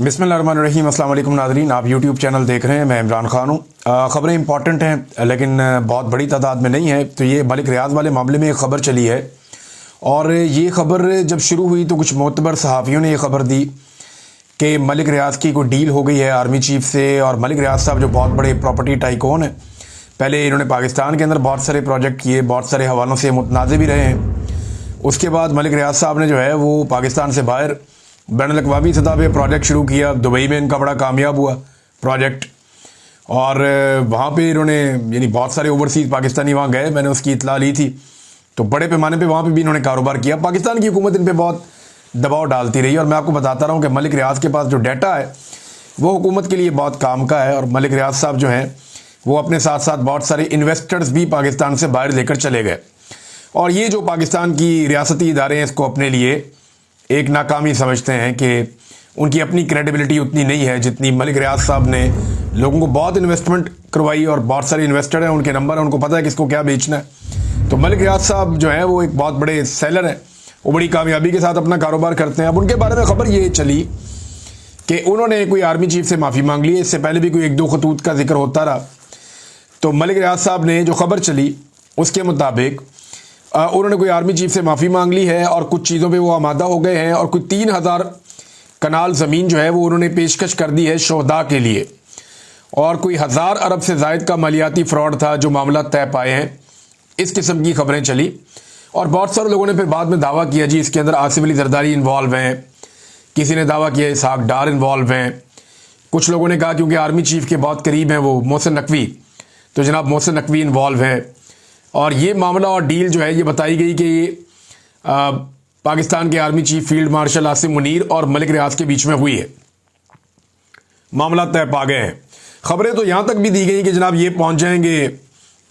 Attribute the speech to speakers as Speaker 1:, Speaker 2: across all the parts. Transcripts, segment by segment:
Speaker 1: बिस्मिल्लाहिर्रहमानिर्रहीम। अस्सलाम वालेकुम नाज़रीन, आप यूट्यूब चैनल देख रहे हैं। मैं इमरान खान हूँ। ख़बरें इंपॉर्टेंट हैं लेकिन बहुत बड़ी तादाद में नहीं है। तो ये मलिक रियाज वाले मामले में एक ख़बर चली है और ये ख़बर जब शुरू हुई तो कुछ मोतबर सहाफ़ियों ने ये ख़बर दी कि मलिक रियाज की कोई डील हो गई है आर्मी चीफ से। और मलिक रियाज साहब जो बहुत बड़े प्रॉपर्टी टाइकून हैं, पहले इन्होंने पाकिस्तान के अंदर बहुत सारे प्रोजेक्ट किए, बहुत सारे हवालों से मुतनाज़े भी रहे हैं। उसके बाद मलिक रियाज साहब ने जो है वो पाकिस्तान से बाहर बैनुल-अक़वामी सतह पे प्रोजेक्ट शुरू किया। दुबई में इनका बड़ा कामयाब हुआ प्रोजेक्ट और वहाँ पे इन्होंने यानी बहुत सारे ओवरसीज़ पाकिस्तानी वहाँ गए, मैंने उसकी इतला ली थी। तो बड़े पैमाने पे वहाँ पे भी इन्होंने कारोबार किया। पाकिस्तान की हुकूमत इन पे बहुत दबाव डालती रही और मैं आपको बताता रहा हूँ कि मलिक रियाज के पास जो डाटा है वो हुकूमत के लिए बहुत काम का है। और मलिक रियाज साहब जो हैं वो अपने साथ साथ बहुत सारे इन्वेस्टर्स भी पाकिस्तान से बाहर लेकर चले गए। और ये जो पाकिस्तान की रियासती इदारे हैं इसको अपने लिए एक नाकामी समझते हैं कि उनकी अपनी क्रेडिबिलिटी उतनी नहीं है जितनी मलिक रियाज साहब ने लोगों को बहुत इन्वेस्टमेंट करवाई और बहुत सारे इन्वेस्टर हैं, उनके नंबर हैं, उनको पता है किसको क्या बेचना है। तो मलिक रियाज साहब जो हैं वो एक बहुत बड़े सेलर हैं, वो बड़ी कामयाबी के साथ अपना कारोबार करते हैं। अब उनके बारे में ख़बर ये चली कि उन्होंने कोई आर्मी चीफ से माफ़ी मांग ली है। इससे पहले भी कोई एक दो खतूत का जिक्र होता रहा। तो मलिक रियाज साहब ने जो ख़बर चली उसके मुताबिक उन्होंने कोई आर्मी चीफ से माफ़ी मांग ली है और कुछ चीज़ों पे वो आमादा हो गए हैं और कोई 3000 कनाल ज़मीन जो है वो उन्होंने पेशकश कर दी है शोहदा के लिए। और कोई 1000 अरब से ज़ायद का मालियाती फ्रॉड था जो मामला तय पाए हैं। इस किस्म की खबरें चली और बहुत सारे लोगों ने फिर बाद में दावा किया जी इसके अंदर आसिफ अली जरदारी इन्वॉल्व हैं, किसी ने दावा किया इसहाक डार इन्वॉल्व हैं, कुछ लोगों ने कहा क्योंकि आर्मी चीफ के बहुत करीब हैं वो मोहसिन नकवी, तो जनाब मोहसिन नकवी इन्वॉल्व हैं। और ये मामला और डील जो है ये बताई गई कि ये पाकिस्तान के army chief field marshal Asim Munir और मलिक रियाज के बीच में हुई है। मामला तय पा गए हैं। खबरें तो यहाँ तक भी दी गई कि जनाब ये पहुँच जाएंगे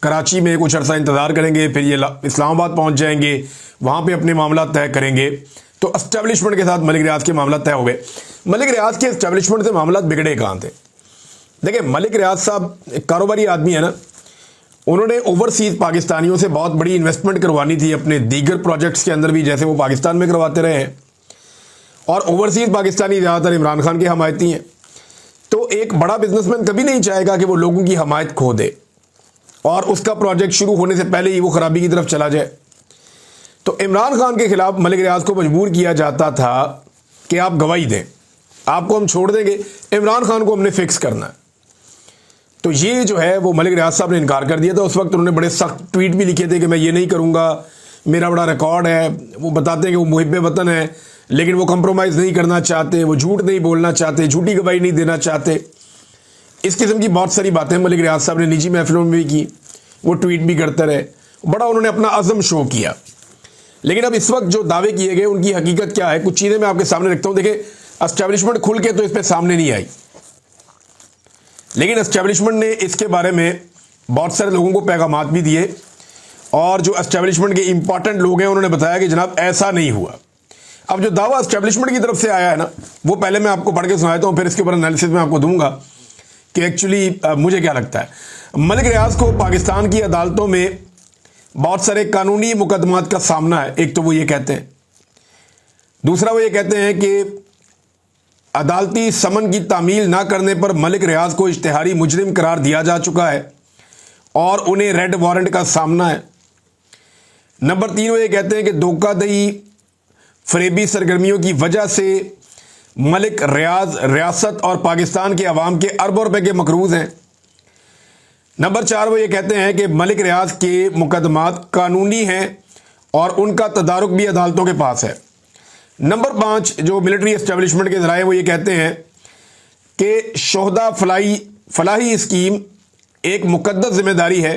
Speaker 1: कराची में, कुछ अरसा इंतज़ार करेंगे, फिर ये इस्लामाबाद पहुँच जाएंगे, वहाँ पे अपने मामला तय करेंगे। तो एस्टेब्लिशमेंट के साथ मलिक रियाज के मामला तय हो गए। मलिक रियाज के एस्टेब्लिशमेंट से मामला बिगड़े कहाँ थे? देखिए मलिक रियाज साहब एक कारोबारी आदमी है ना, उन्होंने ओवरसीज़ पाकिस्तानियों से बहुत बड़ी इन्वेस्टमेंट करवानी थी अपने दीगर प्रोजेक्ट्स के अंदर भी, जैसे वो पाकिस्तान में करवाते रहे हैं। और ओवरसीज़ पाकिस्तानी ज़्यादातर इमरान खान के हमायती हैं। तो एक बड़ा बिजनेसमैन कभी नहीं चाहेगा कि वो लोगों की हमायत खो दे और उसका प्रोजेक्ट शुरू होने से पहले ही वो खराबी की तरफ चला जाए। तो इमरान खान के खिलाफ मलिक रियाज को मजबूर किया जाता था कि आप गवाही दें, आपको हम छोड़ देंगे, इमरान खान को हमने फिक्स करना है। तो ये जो है वो मलिक रियाज साहब ने इनकार कर दिया था। उस वक्त उन्होंने बड़े सख्त ट्वीट भी लिखे थे कि मैं ये नहीं करूँगा, मेरा बड़ा रिकॉर्ड है। वो बताते हैं कि वो मुहिब्बे वतन है लेकिन वो कंप्रोमाइज़ नहीं करना चाहते, वो झूठ नहीं बोलना चाहते, झूठी गवाही नहीं देना चाहते। इस किस्म की बहुत सारी बातें मलिक रियाज साहब ने निजी महफिलों में भी की, वो ट्वीट भी करते रहे, बड़ा उन्होंने अपना अज़म शो किया। लेकिन अब इस वक्त जो दावे किए गए उनकी हकीकत क्या है, कुछ चीज़ें मैं आपके सामने रखता हूँ। देखिए एस्टेब्लिशमेंट खुल के तो इस पर सामने नहीं आई, लेकिन एस्टेब्लिशमेंट ने इसके बारे में बहुत सारे लोगों को पैगामात भी दिए और जो एस्टेब्लिशमेंट के इंपॉर्टेंट लोग हैं उन्होंने बताया कि जनाब ऐसा नहीं हुआ। अब जो दावा एस्टेब्लिशमेंट की तरफ से आया है ना, वो पहले मैं आपको पढ़ के सुनाता हूँ, फिर इसके ऊपर एनालिसिस मैं आपको दूंगा कि एक्चुअली मुझे क्या लगता है। मलिक रियाज को पाकिस्तान की अदालतों में बहुत सारे कानूनी मुकदमात का सामना है। एक तो वो ये कहते हैं, दूसरा वो ये कहते हैं कि अदालती समन की तामील ना करने पर मलिक रियाज को इश्तिहारी मुजरिम करार दिया जा चुका है और उन्हें रेड वारंट का सामना है। नंबर 3 वो ये कहते हैं कि धोखाधड़ी फरेबी सरगर्मियों की वजह से मलिक रियाज रियासत और पाकिस्तान के अवाम के अरबों रुपए के मकरूज हैं। नंबर 4 वो ये कहते हैं कि मलिक रियाज के मुकदमात कानूनी हैं और उनका तदारुक भी अदालतों के पास है। नंबर 5 जो मिलिट्री एस्टेब्लिशमेंट के ज़राए वो ये कहते हैं कि शोहदा फलाही स्कीम एक मुकद्दस जिम्मेदारी है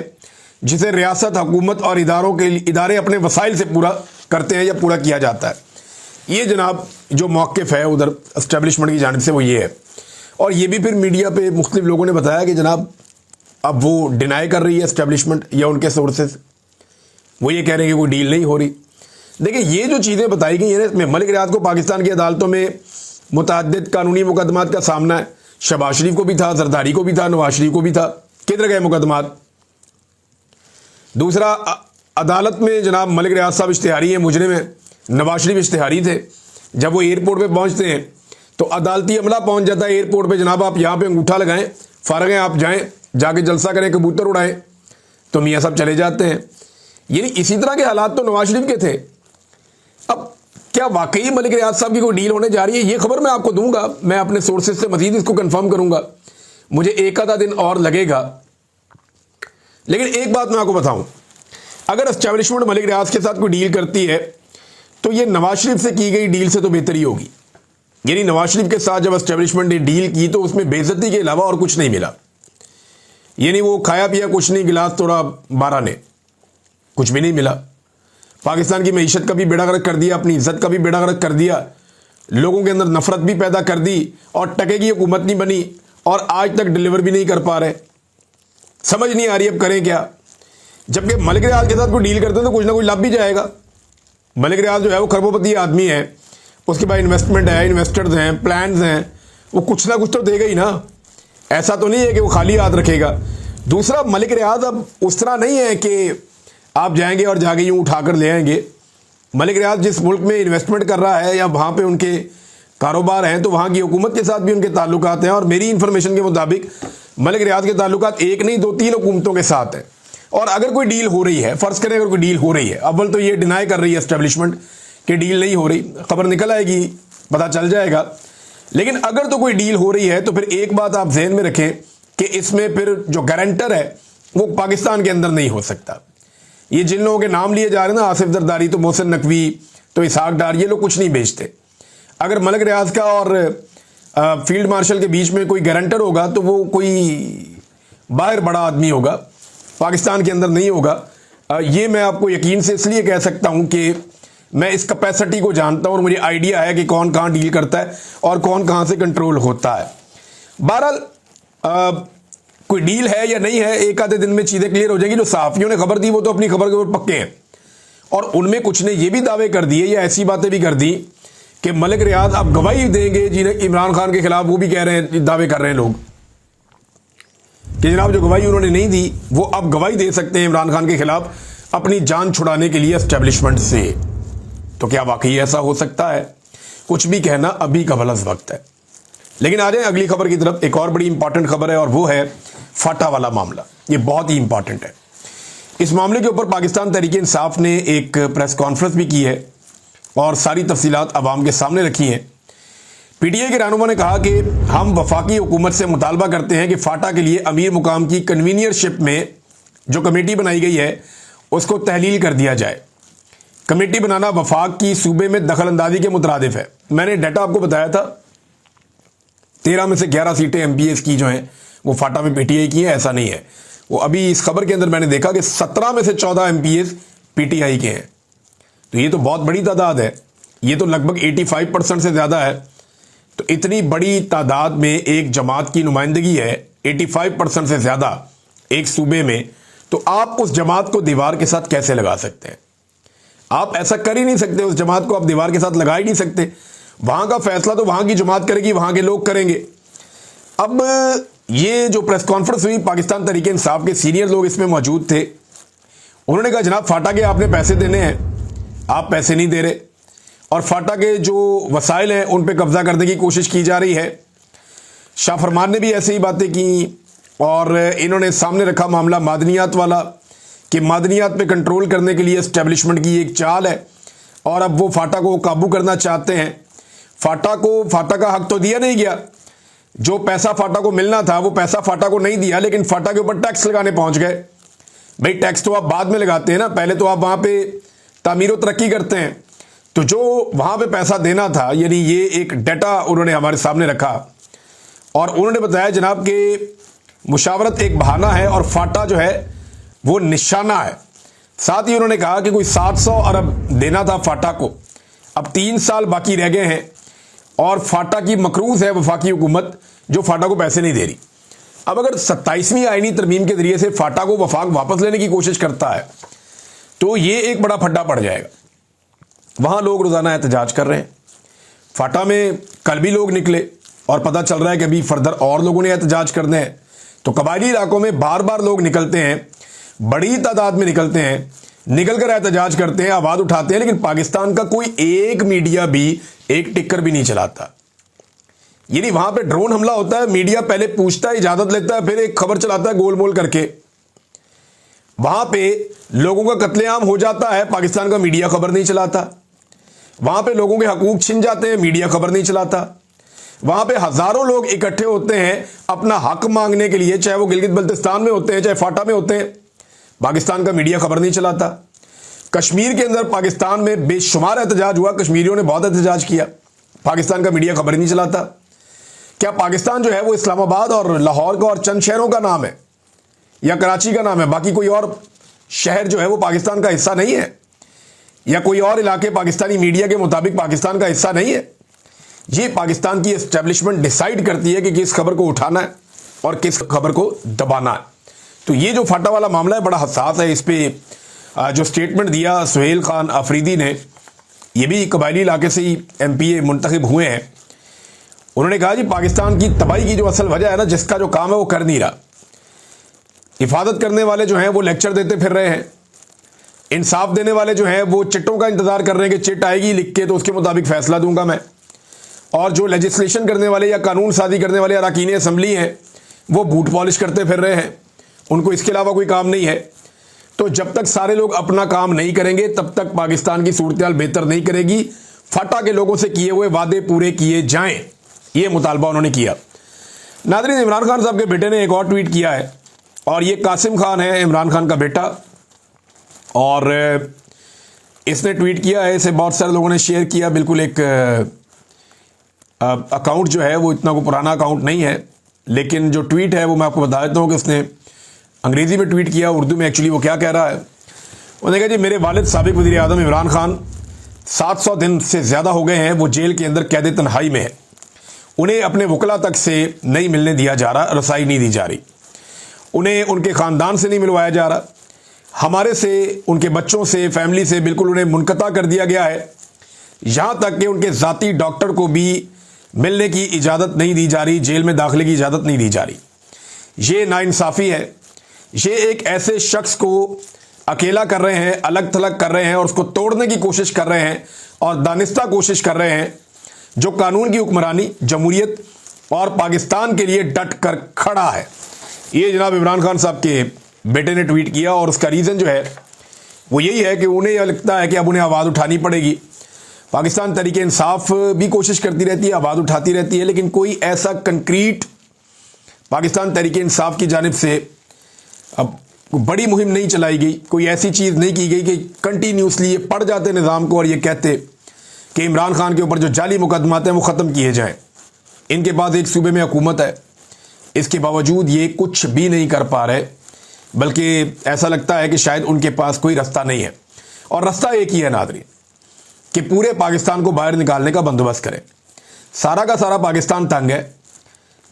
Speaker 1: जिसे रियासत, हुकूमत और इदारे अपने वसाइल से पूरा करते हैं या पूरा किया जाता है। ये जनाब जो मौक़िफ़ है उधर एस्टेब्लिशमेंट की जानिब से वो ये है। और ये भी फिर मीडिया पे मुख्तलिफ लोगों ने बताया कि जनाब अब वो डिनाई कर रही है एस्टेब्लिशमेंट या उनके सोर्सेज, वो ये कह रहे हैं कि कोई डील नहीं हो रही। देखिए ये जो चीज़ें बताई गई हैं इसमें मलिक रियाज को पाकिस्तान की अदालतों में मुतअद्दिद कानूनी मुकदमात का सामना है। शहबाज शरीफ को भी था, जरदारी को भी था, नवाज शरीफ को भी था। किधर गए मुकदमात? दूसरा, अदालत में जनाब मलिक रियाज साहब इश्तिहारी हैं, मुजरिम हैं, नवाज शरीफ इश्तिहारी थे। जब वो एयरपोर्ट पे पहुंचते हैं तो अदालती अमला पहुंच जाता है एयरपोर्ट पे, जनाब आप यहां पे अंगूठा लगाएं, फारग हैं, आप जाएं, जाके जलसा करें, कबूतर उड़ाएं, तो मियाँ साहब चले जाते हैं। यानी इसी तरह के हालात तो नवाज शरीफ के थे। अब क्या वाकई मलिक रियाज साहब की कोई डील होने जा रही है? ये खबर मैं आपको दूंगा, मैं अपने सोर्सेज से मजीद इसको कंफर्म करूंगा, मुझे एक आधा दिन और लगेगा। लेकिन एक बात मैं आपको बताऊं, अगर एस्टेब्लिशमेंट मलिक रियाज के साथ कोई डील करती है तो ये नवाज शरीफ से की गई डील से तो बेहतरी होगी। यानी नवाज शरीफ के साथ जब एस्टेब्लिशमेंट ने डील की तो उसमें बेइज्जती के अलावा और कुछ नहीं मिला। यानी वो खाया पिया कुछ नहीं, गिलास तोड़ा 12 ने, कुछ भी नहीं मिला। पाकिस्तान की मईशत का भी बेड़ा गर्क कर दिया, अपनी इज्जत का भी बेड़ा गर्क कर दिया, लोगों के अंदर नफरत भी पैदा कर दी, और टके की हुकूमत नहीं बनी, और आज तक डिलीवर भी नहीं कर पा रहे। समझ नहीं आ रही अब करें क्या। जबकि मलिक रियाज के साथ कोई डील करते हैं तो कुछ ना कुछ लाभ भी जाएगा। मलिक रियाज जो है वो खरबोपति आदमी है, उसके पास इन्वेस्टमेंट है, इन्वेस्टर्स हैं, प्लान्स हैं, वो कुछ ना कुछ तो देगा ही ना। ऐसा तो नहीं है कि वो खाली हाथ रखेगा। दूसरा, मलिक रियाज अब उस तरह नहीं है कि आप जाएंगे और जाके यूं उठाकर ले आएंगे। मलिक रियाज जिस मुल्क में इन्वेस्टमेंट कर रहा है या वहां पे उनके कारोबार हैं तो वहां की हुकूमत के साथ भी उनके ताल्लुकात हैं, और मेरी इंफॉर्मेशन के मुताबिक मलिक रियाज के ताल्लुकात एक नहीं 2-3 हुकूमतों के साथ हैं। और अगर कोई डील हो रही है, फर्ज करें अगर कोई डील हो रही है, अव्वल तो ये डिनाई कर रही है एस्टेब्लिशमेंट कि डील नहीं हो रही, खबर निकल आएगी, पता चल जाएगा। लेकिन अगर तो कोई डील हो रही है तो फिर एक बात आप जहन में रखें कि इसमें फिर जो गारंटर है वो पाकिस्तान के अंदर नहीं हो सकता। ये जिन लोगों के नाम लिए जा रहे हैं ना, आसिफ जरदारी, तो मोहसिन नकवी, तो इसहाक डार, ये लोग कुछ नहीं बेचते। अगर मलिक रियाज का और फील्ड मार्शल के बीच में कोई गारंटर होगा तो वो कोई बाहर बड़ा आदमी होगा, पाकिस्तान के अंदर नहीं होगा। ये मैं आपको यकीन से इसलिए कह सकता हूं कि मैं इस कैपेसिटी को जानता हूं और मुझे आइडिया है कि कौन कहां डील करता है और कौन कहां से कंट्रोल होता है। बहरहाल कोई डील है या नहीं है, एक आधे दिन में चीजें क्लियर हो जाएगी। जो सहाफियों ने खबर दी वो तो अपनी खबर के ऊपर पक्के हैं, और उनमें कुछ ने ये भी दावे कर दिए या ऐसी बातें भी कर दी कि मलिक रियाज अब गवाही देंगे जिन्हें इमरान खान के खिलाफ। वो भी कह रहे हैं, दावे कर रहे हैं लोग कि जनाब जो गवाही उन्होंने नहीं दी वो अब गवाही दे सकते हैं इमरान खान के खिलाफ अपनी जान छुड़ाने के लिए एस्टेब्लिशमेंट से। तो क्या वाकई ऐसा हो सकता है? कुछ भी कहना अभी का भलस वक्त है। लेकिन आ जाए अगली खबर की तरफ। एक और बड़ी इंपॉर्टेंट खबर है और वो है फाटा वाला मामला। ये बहुत ही इंपॉर्टेंट है। इस मामले के ऊपर पाकिस्तान तहरीक इंसाफ ने एक प्रेस कॉन्फ्रेंस भी की है और सारी तफसीलात अवाम के सामने रखी हैं। पीटीआई के रहनुमा ने कहा कि हम वफाकी हुकूमत से मुतालबा करते हैं कि फाटा के लिए अमीर मुकाम की कन्वीनियरशिप में जो कमेटी बनाई गई है उसको तहलील कर दिया जाए। कमेटी बनाना वफाक की सूबे में दखल अंदाजी के मुतरादिफ है। मैंने डाटा आपको बताया था, 13 में से 11 सीटें एमपीएस की जो हैं वो फाटा में पीटीआई की हैं। ऐसा नहीं है, वो अभी इस खबर के अंदर मैंने देखा कि 17 में से 14 एमपीएस पीटीआई के हैं। तो ये तो बहुत बड़ी तादाद है, ये तो लगभग 85% से ज़्यादा है। तो इतनी बड़ी तादाद में एक जमात की नुमाइंदगी है, 85% से ज़्यादा एक सूबे में, तो आप उस जमात को दीवार के साथ कैसे लगा सकते हैं? आप ऐसा कर ही नहीं सकते, उस जमात को आप दीवार के साथ लगा ही नहीं सकते। वहां का फैसला तो वहां की जमात करेगी, वहां के लोग करेंगे। अब ये जो प्रेस कॉन्फ्रेंस हुई, पाकिस्तान तहरीक इंसाफ के सीनियर लोग इसमें मौजूद थे। उन्होंने कहा जनाब फाटा के आपने पैसे देने हैं, आप पैसे नहीं दे रहे, और फाटा के जो वसाइल हैं उन पे कब्जा करने की कोशिश की जा रही है। शाह फरमान ने भी ऐसे ही बातें की और इन्होंने सामने रखा मामला मादनियात वाला कि मादनियात पे कंट्रोल करने के लिए एस्टेब्लिशमेंट की एक चाल है और अब वो फाटा को काबू करना चाहते हैं। फाटा का हक तो दिया नहीं गया, जो पैसा फाटा को मिलना था वो पैसा फाटा को नहीं दिया, लेकिन फाटा के ऊपर टैक्स लगाने पहुंच गए। भाई टैक्स तो आप बाद में लगाते हैं ना, पहले तो आप वहां पे तामीर और तरक्की करते हैं। तो जो वहां पे पैसा देना था, यानी ये एक डाटा उन्होंने हमारे सामने रखा और उन्होंने बताया जनाब कि मुशावरत एक बहाना है और फाटा जो है वो निशाना है। साथ ही उन्होंने कहा कि कोई 700 अरब देना था फाटा को, अब 3 साल बाकी रह गए हैं और फाटा की मकरूज है वफाकी हुकूमत जो फाटा को पैसे नहीं दे रही। अब अगर 27वीं आईनी तरमीम के जरिए से फाटा को वफाक वापस लेने की कोशिश करता है तो ये एक बड़ा फड्डा पड़ जाएगा। वहां लोग रोजाना एहतजाज कर रहे हैं, फाटा में कल भी लोग निकले और पता चल रहा है कि अभी फर्दर और लोगों ने एहतजाज करने हैं। तो कबायली इलाकों में बार बार लोग निकलते हैं, बड़ी तादाद में निकलते हैं, निकलकर एहतजाज करते हैं, आवाज उठाते हैं, लेकिन पाकिस्तान का कोई एक मीडिया भी एक टिक्कर भी नहीं चलाता। यानी वहां पे ड्रोन हमला होता है, मीडिया पहले पूछता है, इजाजत लेता है, फिर एक खबर चलाता है गोल मोल करके। वहां पे लोगों का कत्लेआम हो जाता है, पाकिस्तान का मीडिया खबर नहीं चलाता। वहां पे लोगों के हकूक छिन जाते हैं, मीडिया खबर नहीं चलाता। वहां पे हजारों लोग इकट्ठे होते हैं अपना हक मांगने के लिए, चाहे वो गिलगित बल्तिस्तान में होते हैं, चाहे फाटा में होते हैं, पाकिस्तान का मीडिया खबर नहीं चलाता। कश्मीर के अंदर पाकिस्तान में बेशुमार एहतजाज हुआ, कश्मीरियों ने बहुत एहतजाज किया, पाकिस्तान का मीडिया खबर ही नहीं चलाता। क्या पाकिस्तान जो है वो इस्लामाबाद और लाहौर का और चंद शहरों का नाम है या कराची का नाम है? बाकी कोई और शहर जो है वो पाकिस्तान का हिस्सा नहीं है, या कोई और इलाके पाकिस्तानी मीडिया के मुताबिक पाकिस्तान का हिस्सा नहीं है? ये पाकिस्तान की एस्टेब्लिशमेंट डिसाइड करती है कि किस खबर को उठाना है और किस खबर को दबाना है। तो ये जो फाटा वाला मामला है बड़ा हसास है। इस पे जो स्टेटमेंट दिया सुहेल खान अफरीदी ने, ये भी कबायली इलाके से ही MPA मुंतखब हुए हैं, उन्होंने कहा जी पाकिस्तान की तबाही की जो असल वजह है ना, जिसका जो काम है वो कर नहीं रहा। हिफाजत करने वाले जो हैं वो लेक्चर देते फिर रहे हैं, इंसाफ देने वाले जो हैं वो चिट्टों का इंतजार कर रहे हैं कि चिट आएगी लिख के तो उसके मुताबिक फैसला दूंगा मैं, और जो लेजिस्लेशन करने वाले या कानून साजी करने वाले अरकान असम्बली हैं वो बूट पॉलिश करते फिर रहे हैं, उनको इसके अलावा कोई काम नहीं है। तो जब तक सारे लोग अपना काम नहीं करेंगे तब तक पाकिस्तान की सूरत हाल बेहतर नहीं करेगी। फटा के लोगों से किए हुए वादे पूरे किए जाएं, ये मुतालबा उन्होंने किया। नाज़रीन, इमरान खान साहब के बेटे ने एक और ट्वीट किया है, और ये कासिम खान है इमरान खान का बेटा, और इसने ट्वीट किया है, इसे बहुत सारे लोगों ने शेयर किया। बिल्कुल एक अकाउंट जो है वो इतना को पुराना अकाउंट नहीं है, लेकिन जो ट्वीट है वो मैं आपको बता देता हूँ कि उसने अंग्रेजी में ट्वीट किया। उर्दू में एक्चुअली वो क्या कह रहा है, उन्होंने कहा जी मेरे वालिद साबिक वज़ीर आज़म इमरान खान 700 दिन से ज़्यादा हो गए हैं वो जेल के अंदर कैद तन्हाई में है। उन्हें अपने वकला तक से नहीं मिलने दिया जा रहा, रसाई नहीं दी जा रही, उन्हें उनके ख़ानदान से नहीं मिलवाया जा रहा, हमारे से, उनके बच्चों से, फैमिली से बिल्कुल उन्हें मुनक़ता कर दिया गया है। यहाँ तक कि उनके ज़ाती डॉक्टर को भी मिलने की इजाज़त नहीं दी जा रही, जेल में दाखिले की इजाज़त नहीं दी जा रही। ये नाइंसाफ़ी है। ये एक ऐसे शख्स को अकेला कर रहे हैं, अलग थलग कर रहे हैं और उसको तोड़ने की कोशिश कर रहे हैं और दानिस्ता कोशिश कर रहे हैं, जो कानून की हुक्मरानी, जमहूरियत और पाकिस्तान के लिए डट कर खड़ा है। ये जनाब इमरान खान साहब के बेटे ने ट्वीट किया, और उसका रीज़न जो है वो यही है कि उन्हें यह लगता है कि अब उन्हें आवाज़ उठानी पड़ेगी। पाकिस्तान तहरीक इंसाफ भी कोशिश करती रहती है, आवाज़ उठाती रहती है, लेकिन कोई ऐसा कंक्रीट पाकिस्तान तहरीक इंसाफ की जानिब से अब बड़ी मुहिम नहीं चलाई गई, कोई ऐसी चीज़ नहीं की गई कि कंटिन्यूसली ये पढ़ जाते निज़ाम को और ये कहते कि इमरान खान के ऊपर जो जाली मुकदमात हैं वो ख़त्म किए जाएं। इनके पास एक सूबे में हुकूमत है, इसके बावजूद ये कुछ भी नहीं कर पा रहे, बल्कि ऐसा लगता है कि शायद उनके पास कोई रास्ता नहीं है। और रास्ता एक ही है नाज़रीन, कि पूरे पाकिस्तान को बाहर निकालने का बंदोबस्त करें। सारा का सारा पाकिस्तान तंग है।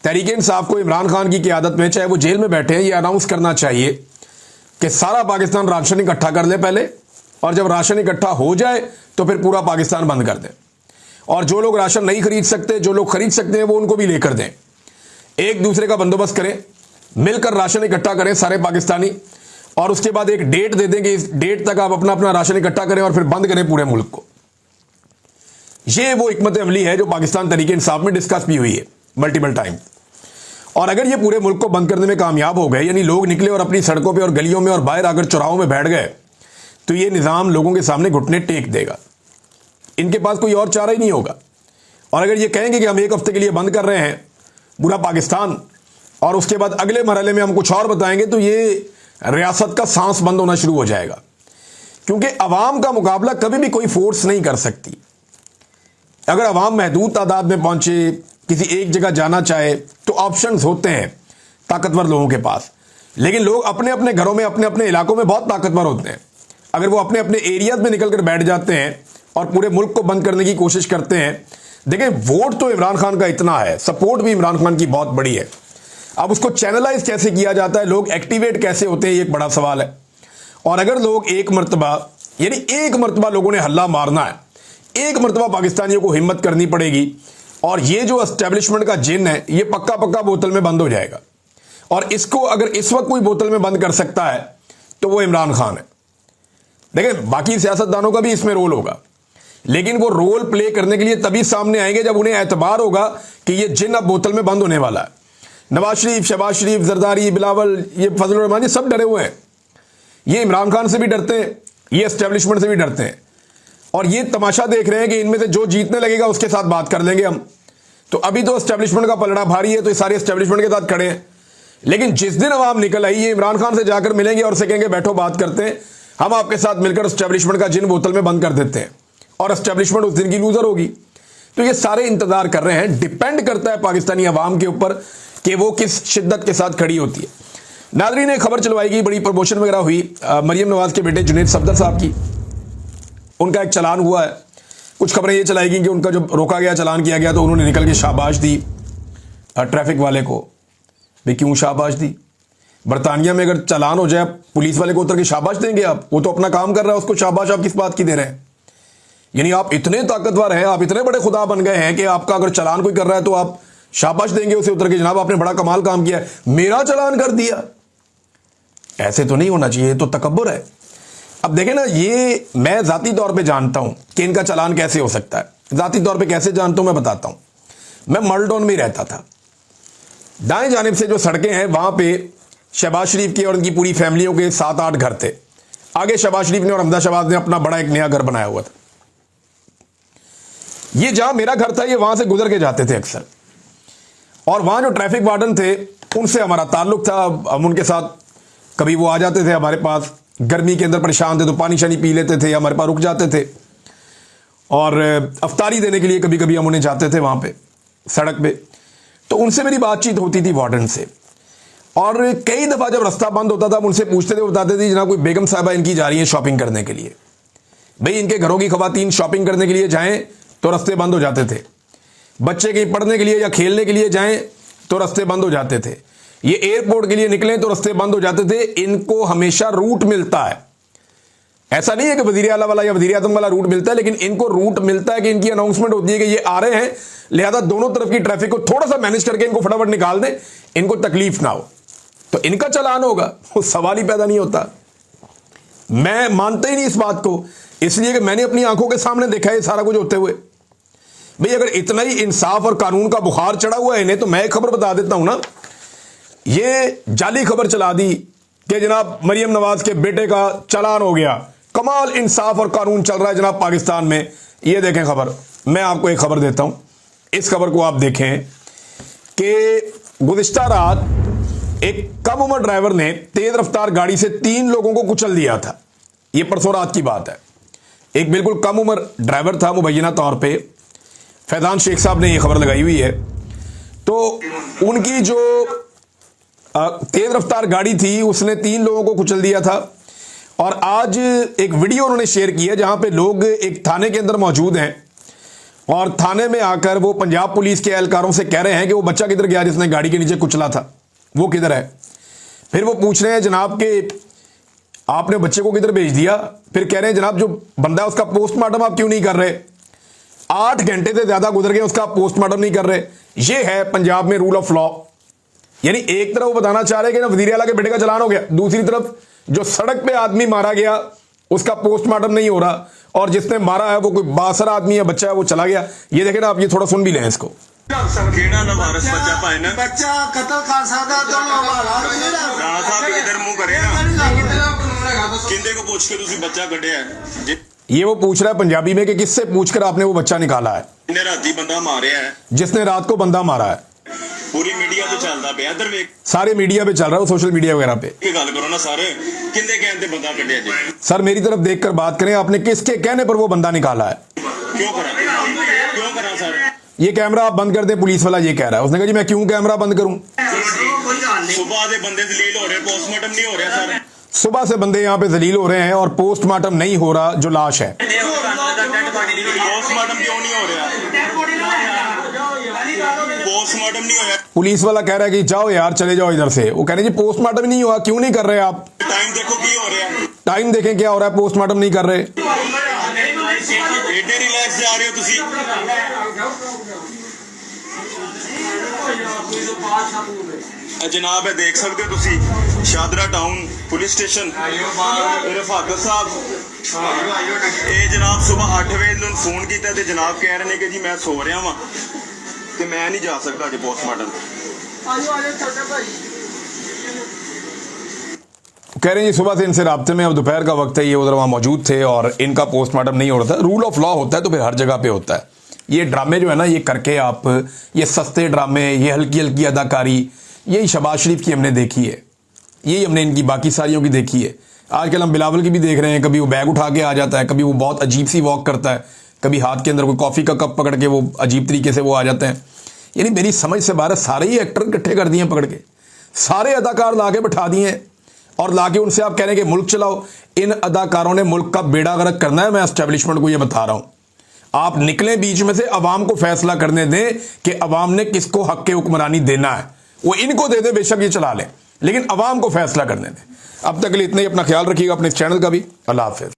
Speaker 1: तहरीक इंसाफ को इमरान खान की क़यादत में, चाहे वो जेल में बैठे हैं, ये अनाउंस करना चाहिए कि सारा पाकिस्तान राशन इकट्ठा कर ले पहले, और जब राशन इकट्ठा हो जाए तो फिर पूरा पाकिस्तान बंद कर दें, और जो लोग राशन नहीं खरीद सकते, जो लोग खरीद सकते हैं वो उनको भी लेकर दें। एक दूसरे का बंदोबस्त करें, मिलकर राशन इकट्ठा करें सारे पाकिस्तानी, और उसके बाद एक डेट दे दें कि इस डेट तक आप अपना अपना राशन इकट्ठा करें और फिर बंद करें पूरे मुल्क को। ये वो हिकमत अमली है जो पाकिस्तान तहरीक इंसाफ में डिस्कस भी हुई है मल्टीपल टाइम। और अगर ये पूरे मुल्क को बंद करने में कामयाब हो गए, यानी लोग निकले और अपनी सड़कों पे और गलियों में और बाहर आकर चौराहों में बैठ गए, तो ये निज़ाम लोगों के सामने घुटने टेक देगा। इनके पास कोई और चारा ही नहीं होगा। और अगर ये कहेंगे कि हम एक हफ्ते के लिए बंद कर रहे हैं पूरा पाकिस्तान, और उसके बाद अगले मरहले में हम कुछ और बताएंगे, तो ये रियासत का सांस बंद होना शुरू हो जाएगा। क्योंकि अवाम का मुकाबला कभी भी कोई फोर्स नहीं कर सकती। अगर अवाम महदूद तादाद में पहुंचे, किसी एक जगह जाना चाहे, तो ऑप्शंस होते हैं ताकतवर लोगों के पास, लेकिन लोग अपने अपने घरों में, अपने अपने इलाकों में बहुत ताकतवर होते हैं। अगर वो अपने अपने एरियाज में निकल कर बैठ जाते हैं और पूरे मुल्क को बंद करने की कोशिश करते हैं, देखिए वोट तो इमरान खान का इतना है, सपोर्ट भी इमरान खान की बहुत बड़ी है। अब उसको चैनलाइज कैसे किया जाता है, लोग एक्टिवेट कैसे होते हैं, ये एक बड़ा सवाल है। और अगर लोग एक मरतबा, यानी एक मरतबा लोगों ने हल्ला मारना है, एक मरतबा पाकिस्तानियों को हिम्मत करनी पड़ेगी, और ये जो एस्टेब्लिशमेंट का जिन है ये पक्का पक्का बोतल में बंद हो जाएगा। और इसको अगर इस वक्त कोई बोतल में बंद कर सकता है तो वो इमरान खान है। देखिए बाकी सियासतदानों का भी इसमें रोल होगा, लेकिन वो रोल प्ले करने के लिए तभी सामने आएंगे जब उन्हें एतबार होगा कि ये जिन अब बोतल में बंद होने वाला है। नवाज शरीफ, शहबाज शरीफ, जरदारी, बिलावल, ये फजलुर रहमान, ये सब डरे हुए हैं। ये इमरान खान से भी डरते हैं, ये एस्टेब्लिशमेंट से भी डरते हैं, और ये तमाशा देख रहे हैं कि इनमें से जो जीतने लगेगा उसके साथ बात कर लेंगे हम। तो अभी तो एस्टेब्लिशमेंट का पलड़ा भारी है, तो ये सारे एस्टेब्लिशमेंट के साथ खड़े हैं। लेकिन जिस दिन अवाम निकल आई, ये इमरान खान से जाकर मिलेंगे और से कहेंगे बैठो बात करते हैं, हम आपके साथ मिलकर एस्टेब्लिशमेंट का जिन बोतल में बंद कर देते हैं, और एस्टेब्लिशमेंट उस दिन की लूजर होगी। तो ये सारे इंतजार कर रहे हैं। डिपेंड करता है पाकिस्तानी अवाम के ऊपर कि वो किस शिद्दत के साथ खड़ी होती है। नादरीन, ने खबर चलवाई गई, बड़ी प्रमोशन वगैरह हुई मरियम नवाज के बेटे जुनैद सफदर साहब की। उनका एक चालान हुआ है। कुछ खबरें ये चलाई गई कि उनका जब रोका गया, चालान किया गया, तो उन्होंने निकल के शाबाश दी ट्रैफिक वाले को। भाई क्यों शाबाश दी? बरतानिया में अगर चालान हो जाए, पुलिस वाले को उतर के शाबाश देंगे आप? वो तो अपना काम कर रहा है, उसको शाबाश आप किस बात की दे रहे हैं? यानी आप इतने ताकतवर हैं, आप इतने बड़े खुदा बन गए हैं कि आपका अगर चालान कोई कर रहा है तो आप शाबाश देंगे उसे उतर के, जनाब आपने बड़ा कमाल काम किया है, मेरा चालान कर दिया। ऐसे तो नहीं होना चाहिए, तो तकब्बुर है। अब देखें ना, ये मैं जाती तौर पे जानता हूं कि इनका चालान कैसे हो सकता है। जाती तौर पे कैसे जानता हूं मैं बताता हूं। मैं मॉडल में ही रहता था। दाएं जानिब से जो सड़कें हैं वहां पे शहबाज शरीफ के और उनकी पूरी फैमिलियों के 7-8 घर थे। आगे शहबाज शरीफ ने और हमदा शहबाज ने अपना बड़ा एक नया घर बनाया हुआ था। ये जहां मेरा घर था, ये वहां से गुजर के जाते थे अक्सर, और वहां जो ट्रैफिक वार्डन थे उनसे हमारा ताल्लुक था। हम उनके साथ कभी वो आ जाते थे हमारे पास, गर्मी के अंदर परेशान थे तो पानी शानी पी लेते थे, हमारे पास रुक जाते थे, और अफ्तारी देने के लिए कभी कभी हम उन्हें जाते थे वहां पे सड़क पे। तो उनसे मेरी बातचीत होती थी वार्डन से, और कई दफ़ा जब रास्ता बंद होता था हम उनसे पूछते थे, बताते थे जनाब कोई बेगम साहबा इनकी जा रही है शॉपिंग करने के लिए। भाई इनके घरों की खवातीन शॉपिंग करने के लिए जाएं तो रास्ते बंद हो जाते थे, बच्चे कहीं पढ़ने के लिए या खेलने के लिए जाएं तो रास्ते बंद हो जाते थे, ये एयरपोर्ट के लिए निकलें तो रास्ते बंद हो जाते थे। इनको हमेशा रूट मिलता है, ऐसा नहीं है कि वजीर आला वाला या वजीर आजम वाला रूट मिलता है, लेकिन इनको रूट मिलता है कि इनकी अनाउंसमेंट होती है कि ये आ रहे हैं, लिहाजा दोनों तरफ की ट्रैफिक को थोड़ा सा मैनेज करके इनको फटाफट निकाल दें, इनको तकलीफ ना हो, तो इनका चालान होगा। वो सवाल ही पैदा नहीं होता। मैं मानता ही नहीं इस बात को, इसलिए कि मैंने अपनी आंखों के सामने देखा है सारा कुछ होते हुए। भाई अगर इतना ही इंसाफ और कानून का बुखार चढ़ा हुआ है इन्हें, तो मैं एक खबर बता देता हूं ना। ये जाली खबर चला दी कि जनाब मरियम नवाज के बेटे का चालान हो गया। कमाल इंसाफ और कानून चल रहा है जनाब पाकिस्तान में। ये देखें खबर, मैं आपको एक खबर देता हूं, इस खबर को आप देखें कि गुज़िश्ता रात एक कम उम्र ड्राइवर ने तेज रफ्तार गाड़ी से 3 लोगों को कुचल दिया था। यह परसों रात की बात है। एक बिल्कुल कम उम्र ड्राइवर था, मुबैना तौर पे फैजान शेख साहब ने यह खबर लगाई हुई है। तो उनकी जो तेज रफ्तार गाड़ी थी उसने 3 लोगों को कुचल दिया था, और आज एक वीडियो उन्होंने शेयर की है जहां पे लोग एक थाने के अंदर मौजूद हैं, और थाने में आकर वो पंजाब पुलिस के एहलकारों से कह रहे हैं कि वो बच्चा किधर गया जिसने गाड़ी के नीचे कुचला था, वो किधर है। फिर वो पूछ रहे हैं जनाब के आपने बच्चे को किधर भेज दिया। फिर कह रहे हैं जनाब जो बंदा है उसका पोस्टमार्टम आप क्यों नहीं कर रहे। 8 घंटे से ज्यादा गुजर गए, उसका पोस्टमार्टम नहीं कर रहे। ये है पंजाब में रूल ऑफ लॉ। यानी एक तरफ वो बताना चाह रहे हैं कि ना वजीर आला के बेटे का चालान हो गया, दूसरी तरफ जो सड़क पे आदमी मारा गया उसका पोस्टमार्टम नहीं हो रहा, और जिसने मारा है वो कोई बासर आदमी है, बच्चा है, वो चला गया। ये देखें ना आप, ये थोड़ा सुन भी लें इसको।
Speaker 2: केड़ा लवारस बच्चा पाए ना,
Speaker 3: बच्चा कत्ल कर सकदा तो
Speaker 2: राणा साहब इधर मुंह करे ना, किंदे को पूछ के तुसी बच्चा कढ़िया है।
Speaker 1: ये वो पूछ रहा है पंजाबी में कि किससे पूछकर आपने वो बच्चा निकाला है।
Speaker 2: जिन्हें राती बंदा मारिया है,
Speaker 1: जिसने रात को बंदा मारा है।
Speaker 2: पूरी मीडिया तो चलता पे, इधर वेख
Speaker 1: सारे मीडिया पे चल रहा है, सोशल मीडिया वगैरह पे।
Speaker 2: की गल करो ना सारे, किंदे कहते बंदा कढ़िया जी।
Speaker 1: सर मेरी तरफ देखकर बात करें, आपने किसके कहने पर वो बंदा निकाला है?
Speaker 2: क्यों करा सर?
Speaker 1: ये कैमरा आप बंद कर दे, पुलिस वाला ये कह रहा है। उसने कहा जी मैं क्यों कैमरा बंद करूं?
Speaker 2: सुबह दे बंदे जलील हो रहे, पोस्टमार्टम नहीं हो रहा सर।
Speaker 1: सुबह से बंदे यहाँ पे जलील हो रहे हैं और पोस्टमार्टम नहीं हो रहा जो लाश है।
Speaker 2: पोस्टमार्टम क्यों नहीं हो रहा? पोस्टमार्टम नहीं होया।
Speaker 1: पुलिस वाला कह रहा है कि जाओ यार चले जाओ इधर से। वो कह रहे हैं जी पोस्टमार्टम नहीं हुआ, क्यों नहीं कर रहे आप?
Speaker 2: टाइम देखो की हो रहा है,
Speaker 1: टाइम देखें क्या हो रहा है, पोस्टमार्टम नहीं कर रहे।
Speaker 2: एडे रिलैक्स जा रहे हो तुसी। जनाब है देख सकते हो तुसी Shahdara town police station Rafaqat साहब ये जनाब सुबह 8 बजे इन्होंने फोन किया तो जनाब कह रहे हैं कि जी मैं सो रहा वा तो मैं नहीं जा सकता अजे पोस्टमार्टम
Speaker 1: कह रहे हैं जी सुबह से इनसे राब्ते में, अब दोपहर का वक्त है, ये उधर वहाँ मौजूद थे और इनका पोस्टमार्टम नहीं हो रहा था। रूल ऑफ लॉ होता है तो फिर हर जगह पे होता है। ये ड्रामे जो है ना ये करके आप, ये सस्ते ड्रामे, ये हल्की हल्की अदाकारी, यही शहबाज शरीफ की हमने देखी है, यही हमने इनकी बाकी सारियों की देखी है। आजकल हम बिलावल की भी देख रहे हैं, कभी वो बैग उठा के आ जाता है, कभी वो बहुत अजीब सी वॉक करता है, कभी हाथ के अंदर कोई कॉफ़ी का कप पकड़ के वो अजीब तरीके से वो आ जाते हैं। यानी मेरी समझ से बाहर सारे ही एक्टर इकट्ठे कर दिए पकड़ के, सारे अदाकार ला के बैठा दिए और लाके उनसे आप कह रहे हैं कि मुल्क चलाओ। इन अदाकारों ने मुल्क का बेड़ा गर्क करना है, मैं एस्टेब्लिशमेंट को ये बता रहा हूं। आप निकलें बीच में से, अवाम को फैसला करने दें कि अवाम ने किसको हक के हुक्मरानी देना है। वो इनको दे दे, बेशक ये चला लें, लेकिन अवाम को फैसला करने दें। अब तक के लिए इतना ही। अपना ख्याल रखिएगा, अपने इस चैनल का भी। अल्लाह हाफिज़।